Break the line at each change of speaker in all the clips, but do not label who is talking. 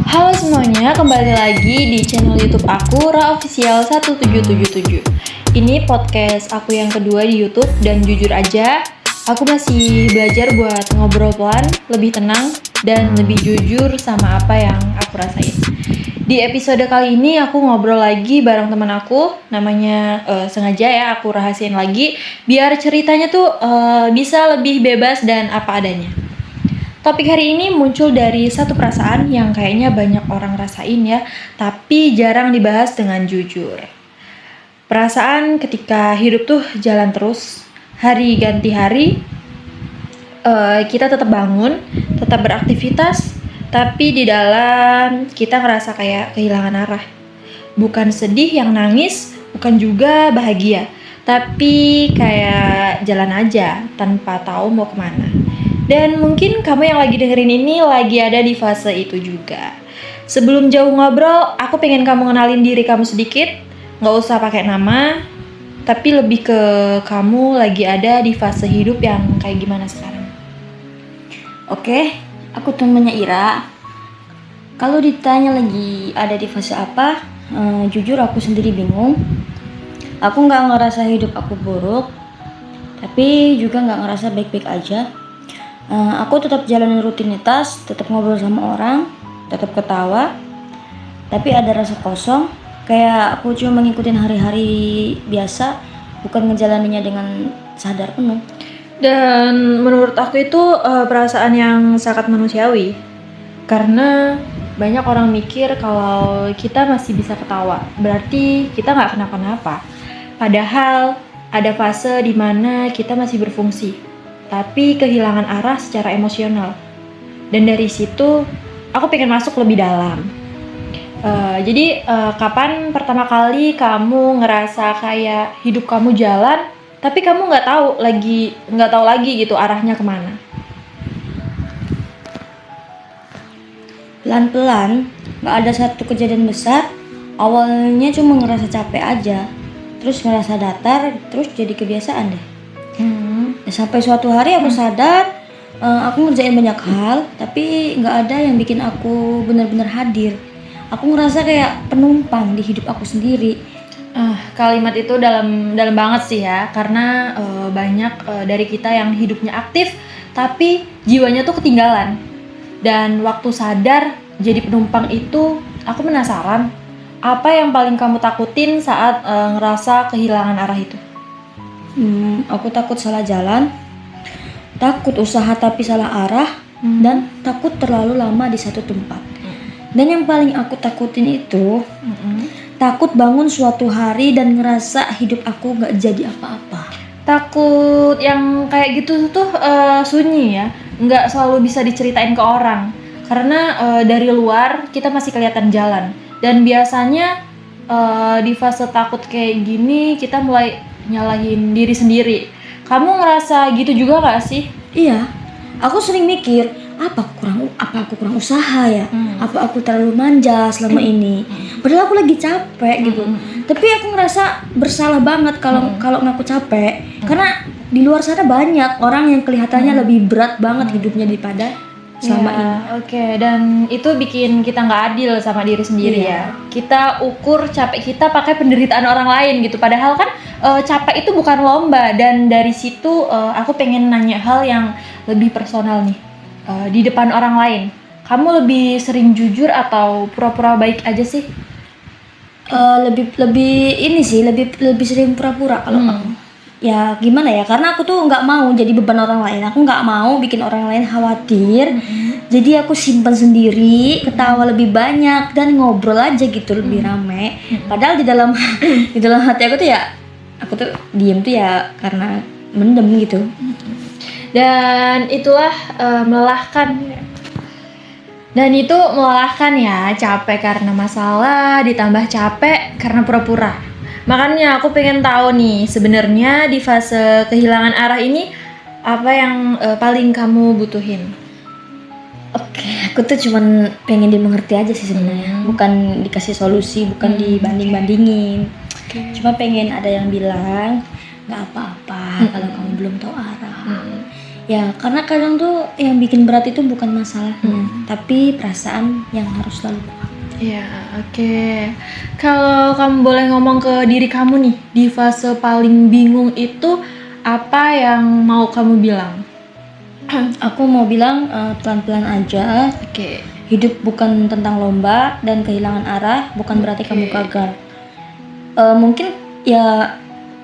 Halo semuanya, kembali lagi di channel YouTube aku, Ra Official 1777. Ini podcast aku yang kedua di YouTube dan jujur aja, aku masih belajar buat ngobrol pelan, lebih tenang, dan lebih jujur sama apa yang aku rasain. Di episode kali ini aku ngobrol lagi bareng teman aku, namanya sengaja ya aku rahasiain lagi, biar ceritanya tuh bisa lebih bebas dan apa adanya. Topik hari ini muncul dari satu perasaan yang kayaknya banyak orang rasain ya, tapi jarang dibahas dengan jujur. Perasaan ketika hidup tuh jalan terus, hari ganti hari, kita tetap bangun, tetap beraktivitas, tapi di dalam kita ngerasa kayak kehilangan arah. Bukan sedih yang nangis, bukan juga bahagia, tapi kayak jalan aja tanpa tahu mau kemana. Dan mungkin kamu yang lagi dengerin ini lagi ada di fase itu juga. Sebelum jauh ngobrol, aku pengen kamu kenalin diri kamu sedikit. Gak usah pakai nama, tapi lebih ke kamu lagi ada di fase hidup yang kayak gimana sekarang.
Oke, aku temennya Ira. Kalau ditanya lagi ada di fase apa, jujur aku sendiri bingung. Aku nggak ngerasa hidup aku buruk, tapi juga nggak ngerasa baik-baik aja. Aku tetap jalanin rutinitas, tetap ngobrol sama orang, tetap ketawa, tapi ada rasa kosong. Kayak aku cuma ngikutin hari-hari biasa, bukan ngejalaninnya dengan sadar penuh.
Dan menurut aku itu perasaan yang sangat manusiawi. Karena banyak orang mikir kalau kita masih bisa ketawa, berarti kita nggak kenapa-napa. Padahal ada fase di mana kita masih berfungsi, tapi kehilangan arah secara emosional. Dan dari situ aku pengen masuk lebih dalam. Jadi kapan pertama kali kamu ngerasa kayak hidup kamu jalan, tapi kamu nggak tahu lagi gitu arahnya kemana?
Pelan-pelan, gak ada satu kejadian besar. Awalnya cuma ngerasa capek aja, terus ngerasa datar, terus jadi kebiasaan deh. Sampai suatu hari aku sadar, aku ngerjain banyak hal, tapi gak ada yang bikin aku benar-benar hadir. Aku ngerasa kayak penumpang di hidup aku sendiri.
Kalimat itu dalam banget sih ya, karena banyak dari kita yang hidupnya aktif, tapi jiwanya tuh ketinggalan. Dan waktu sadar jadi penumpang itu, aku penasaran apa yang paling kamu takutin saat ngerasa kehilangan arah itu?
Aku takut salah jalan, takut usaha tapi salah arah, dan takut terlalu lama di satu tempat. Dan yang paling aku takutin itu, takut bangun suatu hari dan ngerasa hidup aku gak jadi apa-apa.
Takut yang kayak gitu tuh sunyi ya, nggak selalu bisa diceritain ke orang. Karena dari luar kita masih kelihatan jalan. Dan biasanya di fase takut kayak gini kita mulai nyalahin diri sendiri. Kamu ngerasa gitu juga nggak sih?
Iya, aku sering mikir, apa aku kurang usaha ya? Apa aku terlalu manja selama ini? Padahal aku lagi capek gitu. Tapi aku ngerasa bersalah banget kalau ngaku capek. Karena di luar sana banyak orang yang kelihatannya lebih berat banget hidupnya daripada selama ini.
Oke, dan itu bikin kita nggak adil sama diri sendiri ya. Kita ukur capek kita pakai penderitaan orang lain gitu. Padahal kan capek itu bukan lomba. Dan dari situ aku pengen nanya hal yang lebih personal nih. Di depan orang lain, kamu lebih sering jujur atau pura-pura baik aja sih?
Lebih sering pura-pura kalau aku. Ya gimana ya, karena aku tuh nggak mau jadi beban orang lain. Aku nggak mau bikin orang lain khawatir. Jadi aku simpan sendiri, ketawa lebih banyak dan ngobrol aja gitu lebih rame. Padahal di dalam hati aku tuh ya, aku tuh diem tuh ya karena mendem gitu.
Dan itulah melelahkan. Dan itu melelahkan ya, capek karena masalah, ditambah capek karena pura-pura. Makanya aku pengen tahu nih, sebenarnya di fase kehilangan arah ini apa yang paling kamu butuhin?
Oke, aku tuh cuman pengen dimengerti aja sih sebenarnya. Bukan dikasih solusi, bukan dibanding-bandingin. Cuma pengen ada yang bilang, nggak apa-apa kalau kamu belum tahu arah. Ya, karena kadang tuh yang bikin berat itu bukan masalahnya, tapi perasaan yang harus selalu kuat.
Iya, oke. Kalau kamu boleh ngomong ke diri kamu nih, di fase paling bingung itu apa yang mau kamu bilang?
Aku mau bilang pelan-pelan aja.
Oke.
Hidup bukan tentang lomba dan kehilangan arah bukan berarti kamu gagal. Mungkin ya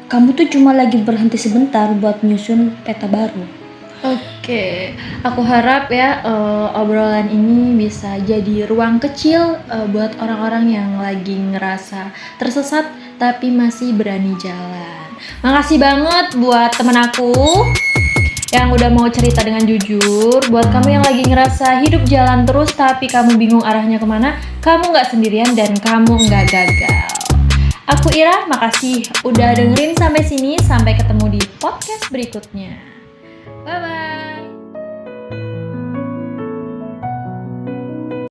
kamu tuh cuma lagi berhenti sebentar buat menyusun peta baru.
Oke, aku harap ya obrolan ini bisa jadi ruang kecil buat orang-orang yang lagi ngerasa tersesat tapi masih berani jalan. Makasih banget buat temen aku yang udah mau cerita dengan jujur. Buat kamu yang lagi ngerasa hidup jalan terus tapi kamu bingung arahnya kemana, kamu nggak sendirian dan kamu nggak gagal. Aku Ira, makasih udah dengerin sampai sini. Sampai ketemu di podcast berikutnya. Bye-bye.